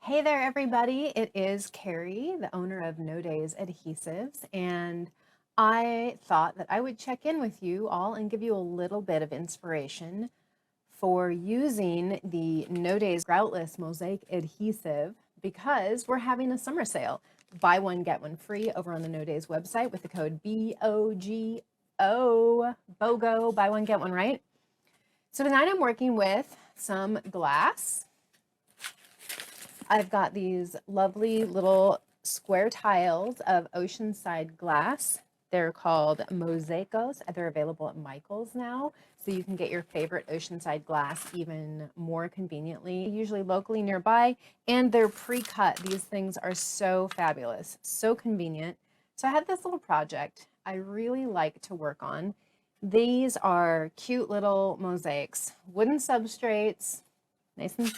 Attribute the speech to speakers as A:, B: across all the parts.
A: Hey there, everybody. It is Carrie, the owner of No Days Adhesives, and I thought that I would check in with you all and give you a little bit of inspiration for using the No Days Groutless Mosaic Adhesive because we're having a summer sale. Buy one, get one free over on the No Days website with the code BOGO, BOGO, buy one, get one, right? So tonight I'm working with some glass. I've got these lovely little square tiles of oceanside glass. They're called mosaicos. They're available at Michael's now, so you can get your favorite oceanside glass even more conveniently, usually locally nearby, and they're pre-cut. These things are so fabulous, so convenient. So I had this little project I really like to work on. These are cute little mosaics, wooden substrates, nice and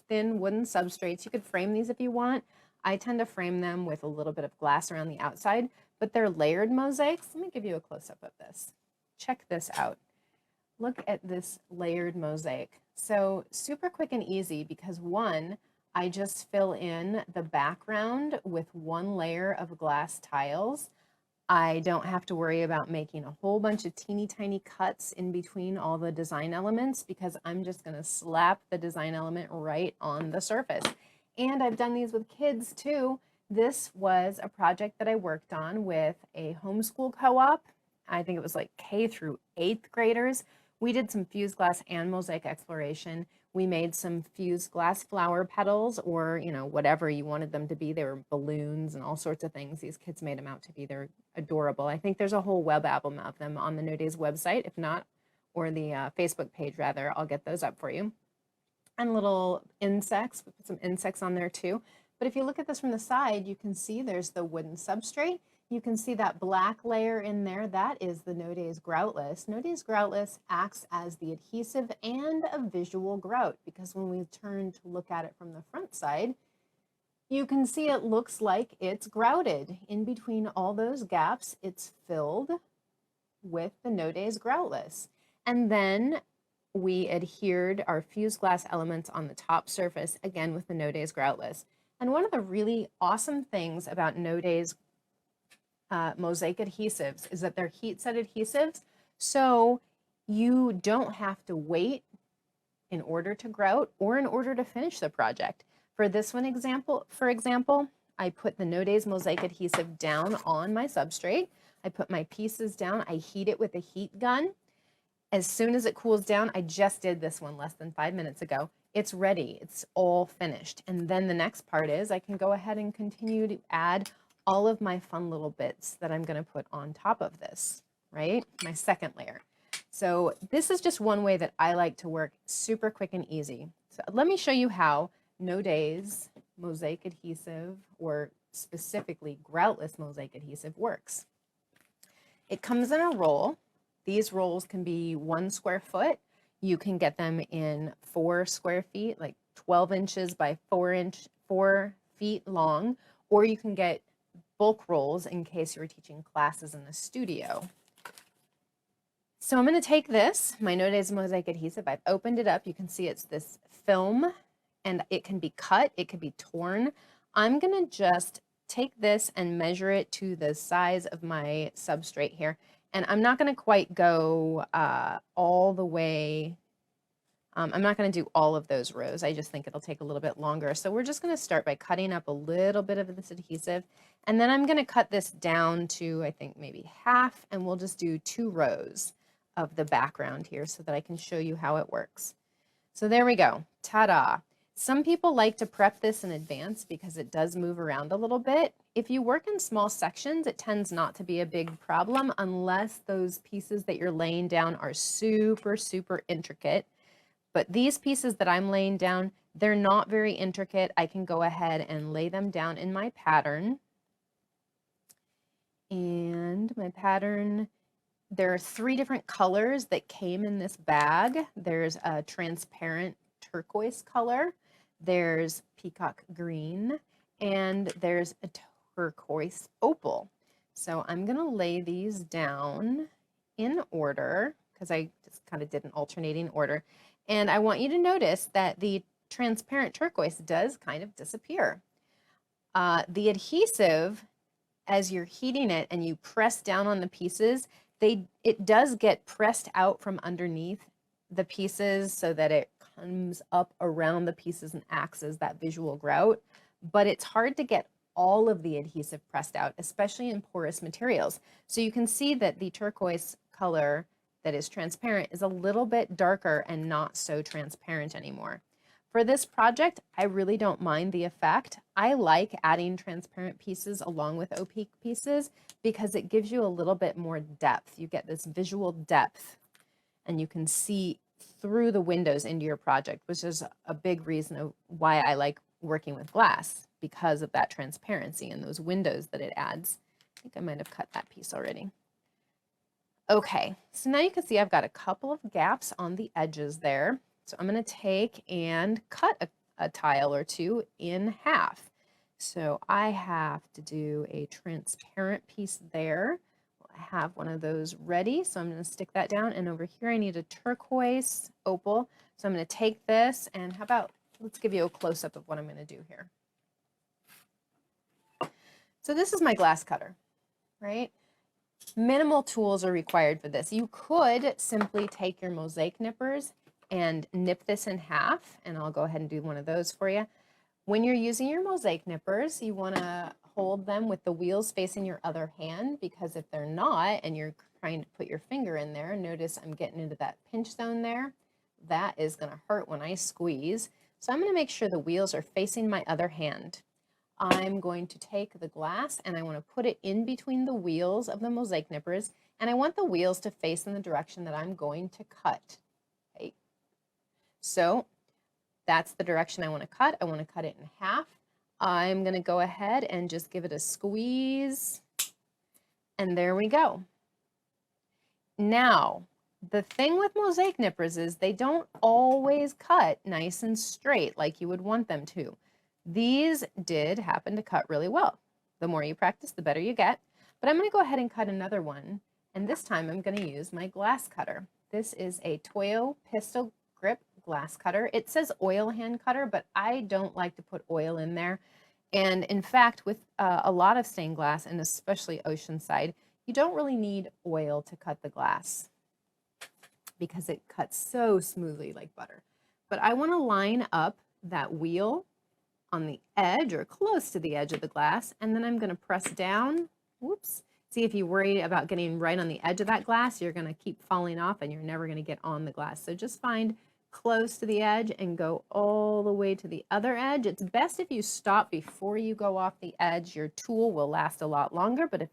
A: thin wooden substrates. You could frame these if you want. I tend to frame them with a little bit of glass around the outside, but they're layered mosaics. Let me give you a close-up of this. Check this out. Look at this layered mosaic. So super quick and easy because one, I just fill in the background with one layer of glass tiles. I don't have to worry about making a whole bunch of teeny tiny cuts in between all the design elements because I'm just going to slap the design element right on the surface. And I've done these with kids too. This was a project that I worked on with a homeschool co-op. I think it was like K through 8th graders. We did some fused glass and mosaic exploration. We made some fused glass flower petals or, whatever you wanted them to be. They were balloons and all sorts of things. These kids made them out to be. They're adorable. I think there's a whole web album of them on the No Days website. If not, or the Facebook page rather, I'll get those up for you. And little insects, we put some insects on there too. But if you look at this from the side, you can see there's the wooden substrate. You can see that black layer in there. That is the No Days Groutless. No Days Groutless acts as the adhesive and a visual grout because when we turn to look at it from the front side, you can see it looks like it's grouted. In between all those gaps, it's filled with the No Days Groutless. And then we adhered our fused glass elements on the top surface, again with the No Days Groutless. And one of the really awesome things about No Days mosaic adhesives is that they're heat set adhesives. So you don't have to wait in order to grout or in order to finish the project. For this one for example, I put the No Days mosaic adhesive down on my substrate. I put my pieces down. I heat it with a heat gun. As soon as it cools down, I just did this one less than 5 minutes ago. It's ready. It's all finished. And then the next part is I can go ahead and continue to add all of my fun little bits that I'm going to put on top of this, right? My second layer. So this is just one way that I like to work, super quick and easy. So let me show you how No Days mosaic adhesive, or specifically groutless mosaic adhesive, works. It comes in a roll. These rolls can be 1 square foot. You can get them in 4 square feet, like 12 inches by 4 feet long, or you can get bulk rolls in case you're teaching classes in the studio. So I'm going to take this, my No Days mosaic adhesive. I've opened it up. You can see it's this film and it can be cut. It can be torn. I'm going to just take this and measure it to the size of my substrate here. And I'm not going to quite go all the way. I'm not going to do all of those rows. I just think it'll take a little bit longer. So we're just going to start by cutting up a little bit of this adhesive. And then I'm going to cut this down to, I think, maybe half. And we'll just do 2 rows of the background here so that I can show you how it works. So there we go. Ta-da. Some people like to prep this in advance because it does move around a little bit. If you work in small sections, it tends not to be a big problem unless those pieces that you're laying down are super, super intricate. But these pieces that I'm laying down, they're not very intricate. I can go ahead and lay them down in my pattern. And my pattern, there are 3 different colors that came in this bag. There's a transparent turquoise color, there's peacock green, and there's a turquoise opal. So I'm going to lay these down in order because I just kind of did an alternating order. And I want you to notice that the transparent turquoise does kind of disappear. The adhesive, as you're heating it and you press down on the pieces, it does get pressed out from underneath the pieces so that it comes up around the pieces and acts as that visual grout, but it's hard to get all of the adhesive pressed out, especially in porous materials. So you can see that the turquoise color that is transparent is a little bit darker and not so transparent anymore. For this project, I really don't mind the effect. I like adding transparent pieces along with opaque pieces because it gives you a little bit more depth. You get this visual depth and you can see through the windows into your project, which is a big reason of why I like working with glass, because of that transparency and those windows that it adds. I think I might have cut that piece already. Okay, so now you can see I've got a couple of gaps on the edges there. So I'm going to take and cut a tile or two in half. So I have to do a transparent piece there. I have one of those ready, so I'm going to stick that down. And over here I need a turquoise opal. So I'm going to take this and how about, let's give you a close-up of what I'm going to do here. So this is my glass cutter, right? Minimal tools are required for this. You could simply take your mosaic nippers and nip this in half, and I'll go ahead and do one of those for you. When you're using your mosaic nippers, you want to hold them with the wheels facing your other hand, because if they're not and you're trying to put your finger in there, notice I'm getting into that pinch zone there. That is going to hurt when I squeeze. So I'm going to make sure the wheels are facing my other hand. I'm going to take the glass and I want to put it in between the wheels of the mosaic nippers, and I want the wheels to face in the direction that I'm going to cut. Okay. So that's the direction I want to cut. I want to cut it in half. I'm going to go ahead and just give it a squeeze, and there we go. Now, the thing with mosaic nippers is they don't always cut nice and straight like you would want them to. These did happen to cut really well. The more you practice, the better you get. But I'm going to go ahead and cut another one, and this time I'm going to use my glass cutter. This is a Toyo Pistol Grip glass cutter. It says oil hand cutter, but I don't like to put oil in there. And in fact, with a lot of stained glass, and especially Oceanside, you don't really need oil to cut the glass because it cuts so smoothly like butter. But I want to line up that wheel on the edge or close to the edge of the glass, and then I'm going to press down. Whoops. See, if you worry about getting right on the edge of that glass, you're going to keep falling off and you're never going to get on the glass. So just find close to the edge and go all the way to the other edge. It's best if you stop before you go off the edge. Your tool will last a lot longer, but if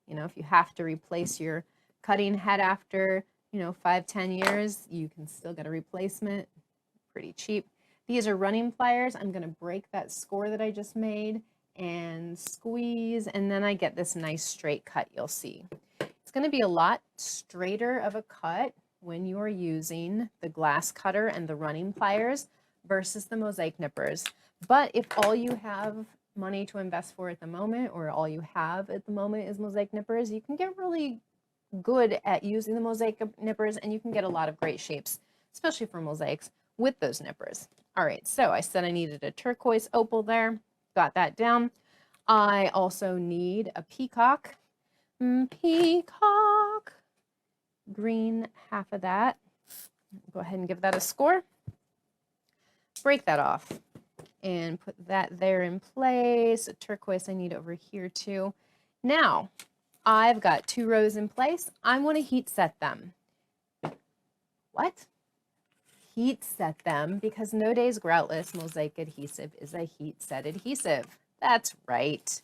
A: you have to replace your cutting head after 5-10 years, you can still get a replacement pretty cheap. These are running pliers. I'm going to break that score that I just made and squeeze, and then I get this nice straight cut you'll see. It's going to be a lot straighter of a cut when you are using the glass cutter and the running pliers versus the mosaic nippers. But if all you have money to invest for at the moment, or all you have at the moment is mosaic nippers, you can get really good at using the mosaic nippers, and you can get a lot of great shapes, especially for mosaics, with those nippers. All right, so I said I needed a turquoise opal there. Got that down. I also need a peacock. Peacock. Green, half of that. Go ahead and give that a score. Break that off and put that there in place. A turquoise I need over here too. Now, I've got 2 rows in place. I want to heat set them. What? Heat set them because No Day's Groutless Mosaic Adhesive is a heat set adhesive. That's right.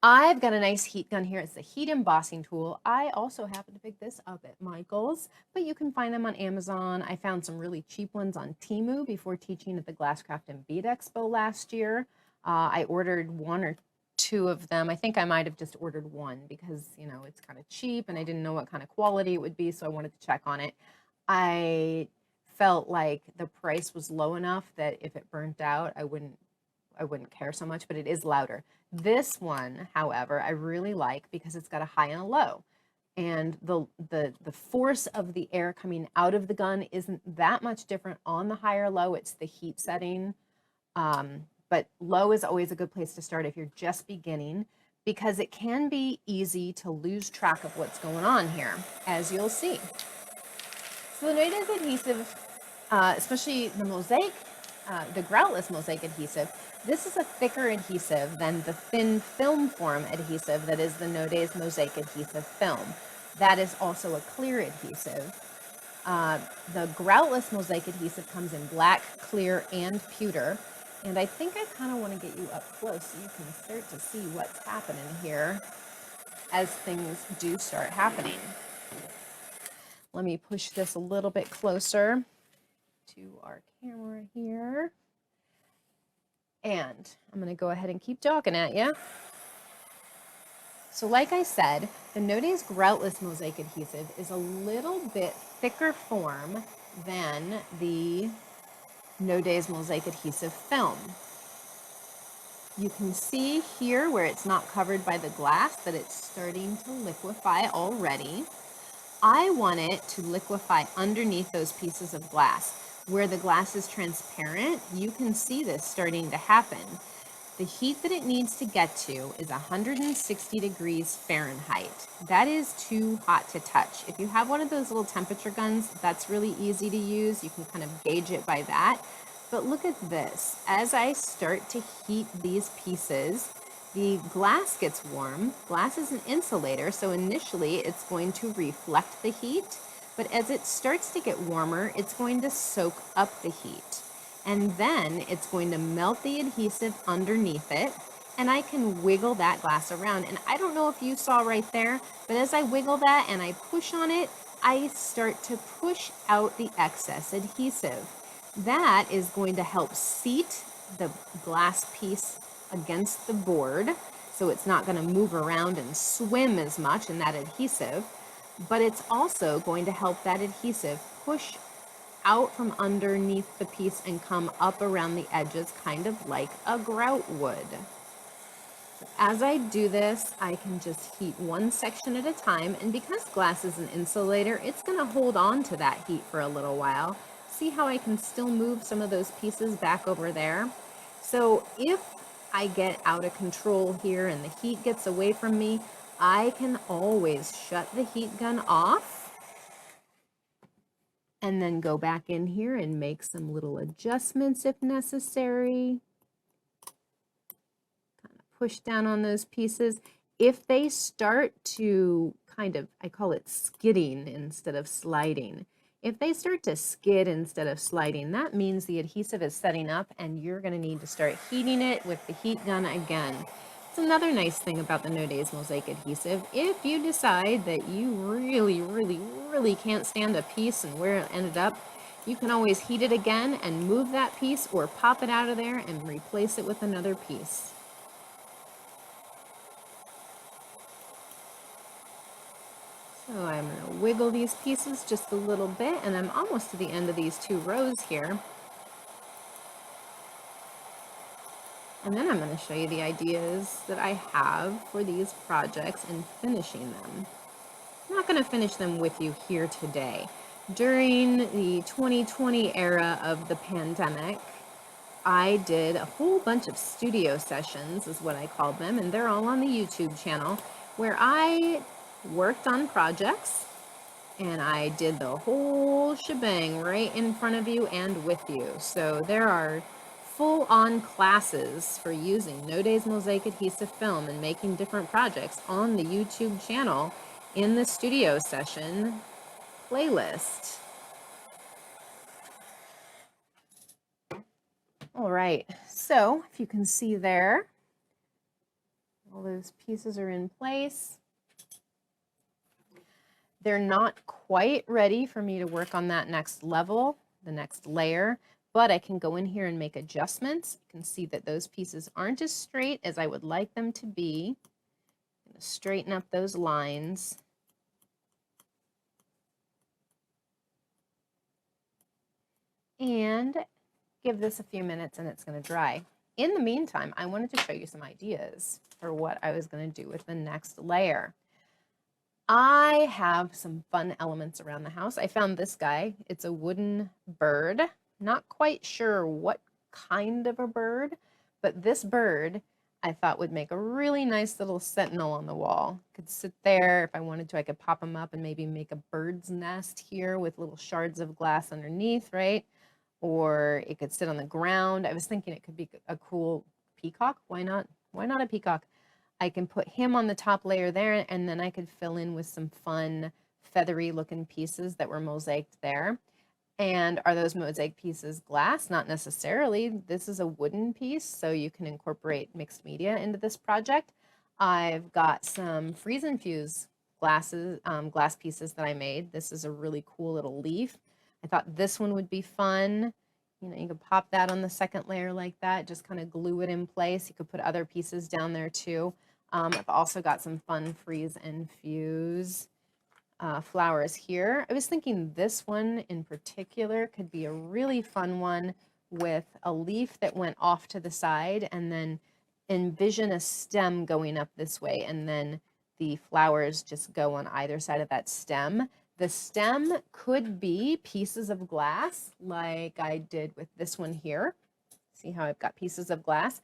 A: I've got a nice heat gun here. It's the heat embossing tool. I also happen to pick this up at Michael's, but you can find them on Amazon. I found some really cheap ones on Temu before teaching at the Glasscraft and Bead Expo last year. I ordered 1 or 2 of them. I think I might have just ordered 1 because, it's kind of cheap and I didn't know what kind of quality it would be, so I wanted to check on it. I felt like the price was low enough that if it burnt out, I wouldn't care so much, but it is louder. This one, however, I really like because it's got a high and a low. and the force of the air coming out of the gun isn't that much different on the high or low. It's the heat setting. But low is always a good place to start if you're just beginning, because it can be easy to lose track of what's going on here, as you'll see. So the Noda's adhesive, especially the mosaic, the Groutless Mosaic Adhesive, this is a thicker adhesive than the thin film form adhesive that is the Noda's Mosaic Adhesive film. That is also a clear adhesive. The Groutless Mosaic Adhesive comes in black, clear, and pewter. And I think I kind of want to get you up close so you can start to see what's happening here as things do start happening. Let me push this a little bit closer to our camera here. And I'm going to go ahead and keep talking at you. So like I said, the Noda's Groutless Mosaic Adhesive is a little bit thicker form than the Noda's Mosaic Adhesive film. You can see here where it's not covered by the glass that it's starting to liquefy already. I want it to liquefy underneath those pieces of glass. Where the glass is transparent, you can see this starting to happen. The heat that it needs to get to is 160 degrees Fahrenheit. That is too hot to touch. If you have one of those little temperature guns, that's really easy to use. You can kind of gauge it by that. But look at this. As I start to heat these pieces, the glass gets warm. Glass is an insulator, so initially it's going to reflect the heat. But as it starts to get warmer, it's going to soak up the heat. And then it's going to melt the adhesive underneath it. And I can wiggle that glass around. And I don't know if you saw right there, but as I wiggle that and I push on it, I start to push out the excess adhesive. That is going to help seat the glass piece against the board, so it's not going to move around and swim as much in that adhesive, but it's also going to help that adhesive push out from underneath the piece and come up around the edges, kind of like a grout would. As I do this, I can just heat one section at a time, and because glass is an insulator, it's going to hold on to that heat for a little while. See how I can still move some of those pieces back over there? So if I get out of control here and the heat gets away from me, I can always shut the heat gun off and then go back in here and make some little adjustments if necessary. Kind of push down on those pieces. If they start to kind of, I call it skidding instead of sliding. If they start to skid instead of sliding, that means the adhesive is setting up and you're going to need to start heating it with the heat gun again. It's another nice thing about the Noda's Mosaic Adhesive. If you decide that you really can't stand a piece and where it ended up, you can always heat it again and move that piece or pop it out of there and replace it with another piece. So I'm going to wiggle these pieces just a little bit, and I'm almost to the end of these two rows here. And then I'm going to show you the ideas that I have for these projects and finishing them. I'm not going to finish them with you here today. During the 2020 era of the pandemic, I did a whole bunch of studio sessions, is what I called them, and they're all on the YouTube channel, where I worked on projects and I did the whole shebang right in front of you and with you. So there are full-on classes for using Noda's Mosaic Adhesive film and making different projects on the YouTube channel in the studio session playlist. All right, so if you can see there, all those pieces are in place. They're not quite ready for me to work on that next level, the next layer, but I can go in here and make adjustments. You can see that those pieces aren't as straight as I would like them to be. I'm going to straighten up those lines. And give this a few minutes and it's going to dry. In the meantime, I wanted to show you some ideas for what I was going to do with the next layer. I have some fun elements around the house. I found this guy. It's a wooden bird. Not quite sure what kind of a bird, but this bird I thought would make a really nice little sentinel on the wall. Could sit there. If I wanted to, I could pop him up and maybe make a bird's nest here with little shards of glass underneath, right? Or it could sit on the ground. I was thinking it could be a cool peacock. Why not? Why not a peacock? I can put him on the top layer there, and then I could fill in with some fun feathery looking pieces that were mosaiced there. And are those mosaic pieces glass? Not necessarily. This is a wooden piece, so you can incorporate mixed media into this project. I've got some freeze and fuse glasses, glass pieces that I made. This is a really cool little leaf. I thought this one would be fun. You know, you could pop that on the second layer like that, just kind of glue it in place. You could put other pieces down there too. I've also got some fun freeze and fuse flowers here. I was thinking this one in particular could be a really fun one with a leaf that went off to the side, and then envision a stem going up this way, and then the flowers just go on either side of that stem. The stem could be pieces of glass like I did with this one here. See how I've got pieces of glass?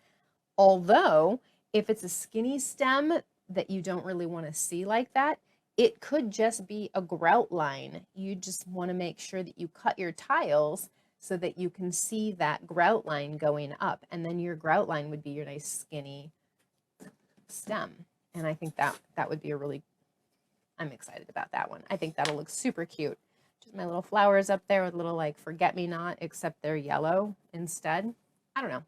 A: Although, if it's a skinny stem that you don't really want to see like that, it could just be a grout line. You just want to make sure that you cut your tiles so that you can see that grout line going up. And then your grout line would be your nice skinny stem. And I think that would be a really, I'm excited about that one. I think that'll look super cute. Just my little flowers up there with little like forget-me-not, except they're yellow instead. I don't know.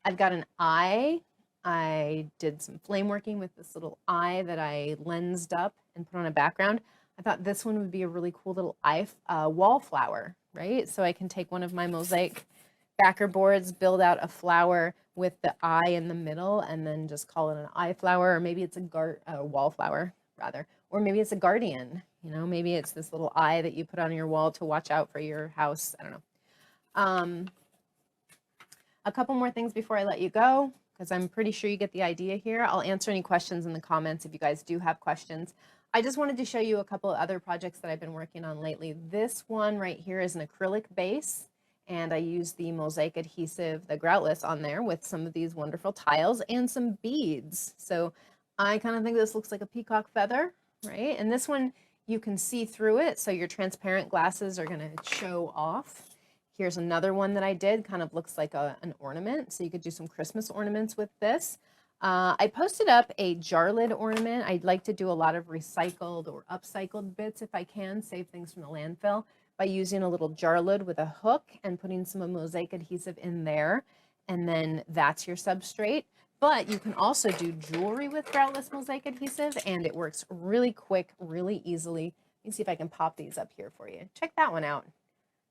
A: I've got an eye. I did some flame working with this little eye that I lensed up and put on a background. I thought this one would be a really cool little eye wallflower, right? So I can take one of my mosaic backer boards, build out a flower with the eye in the middle, and then just call it an eye flower, or maybe it's a wallflower rather, or maybe it's a guardian. You know, maybe it's this little eye that you put on your wall to watch out for your house. I don't know. A couple more things before I let you go, because I'm pretty sure you get the idea here. I'll answer any questions in the comments if you guys do have questions. I just wanted to show you a couple of other projects that I've been working on lately. This one right here is an acrylic base, and I used the mosaic adhesive, the Groutless, on there with some of these wonderful tiles and some beads. So I kind of think this looks like a peacock feather, right? And this one, you can see through it, so your transparent glasses are going to show off. Here's another one that I did, kind of looks like an ornament, so you could do some Christmas ornaments with this. I posted up a jar lid ornament. I'd like to do a lot of recycled or upcycled bits if I can, save things from the landfill, by using a little jar lid with a hook and putting some mosaic adhesive in there, and then that's your substrate. But you can also do jewelry with Groutless Mosaic Adhesive, and it works really quick, really easily. Let me see if I can pop these up here for you. Check that one out.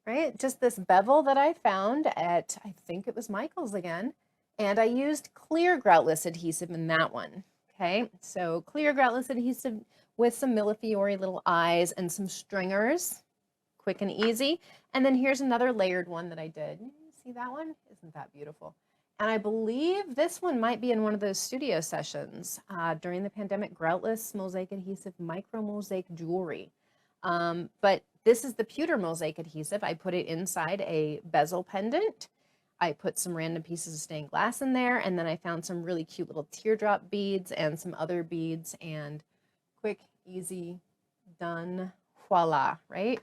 A: Right? Just this bevel that I found at, I think it was Michael's again, and I used clear Groutless adhesive in that one. Okay, so clear Groutless adhesive with some millefiori little eyes and some stringers, quick and easy. And then here's another layered one that I did. See that one? Isn't that beautiful? And I believe this one might be in one of those studio sessions during the pandemic, Groutless Mosaic Adhesive Micro Mosaic Jewelry. But this is the pewter mosaic adhesive. I put it inside a bezel pendant. I put some random pieces of stained glass in there, and then I found some really cute little teardrop beads and some other beads, and quick, easy, done, voila, right?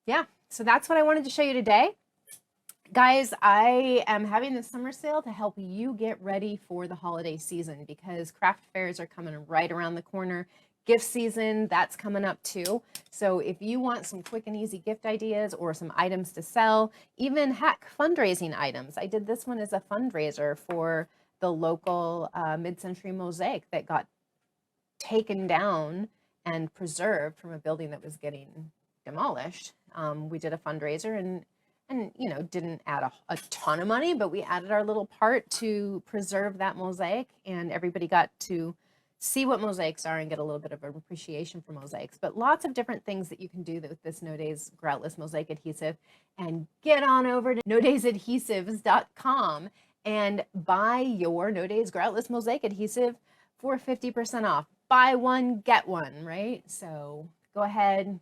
A: Yeah, so that's what I wanted to show you today. Guys, I am having the summer sale to help you get ready for the holiday season, because craft fairs are coming right around the corner. Gift season, that's coming up too. So if you want some quick and easy gift ideas or some items to sell, even heck, fundraising items. I did this one as a fundraiser for the local mid-century mosaic that got taken down and preserved from a building that was getting demolished. We did a fundraiser and you know, didn't add a ton of money, but we added our little part to preserve that mosaic, and everybody got to see what mosaics are and get a little bit of an appreciation for mosaics. But lots of different things that you can do with this No Days Groutless Mosaic Adhesive. And get on over to nodaysadhesives.com and buy your No Days Groutless Mosaic Adhesive for 50% off. buy one, get one, right? So go ahead.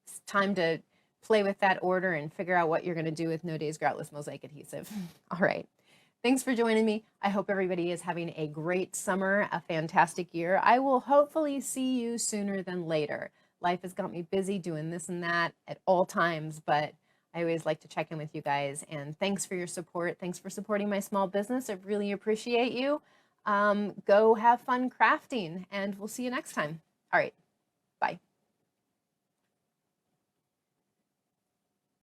A: It's time to play with that order and figure out what you're going to do with No Days Groutless Mosaic Adhesive. All right. Thanks for joining me. I hope everybody is having a great summer, a fantastic year. I will hopefully see you sooner than later. Life has got me busy doing this and that at all times, but I always like to check in with you guys. And thanks for your support. Thanks for supporting my small business. I really appreciate you. Go have fun crafting, and we'll see you next time. All right.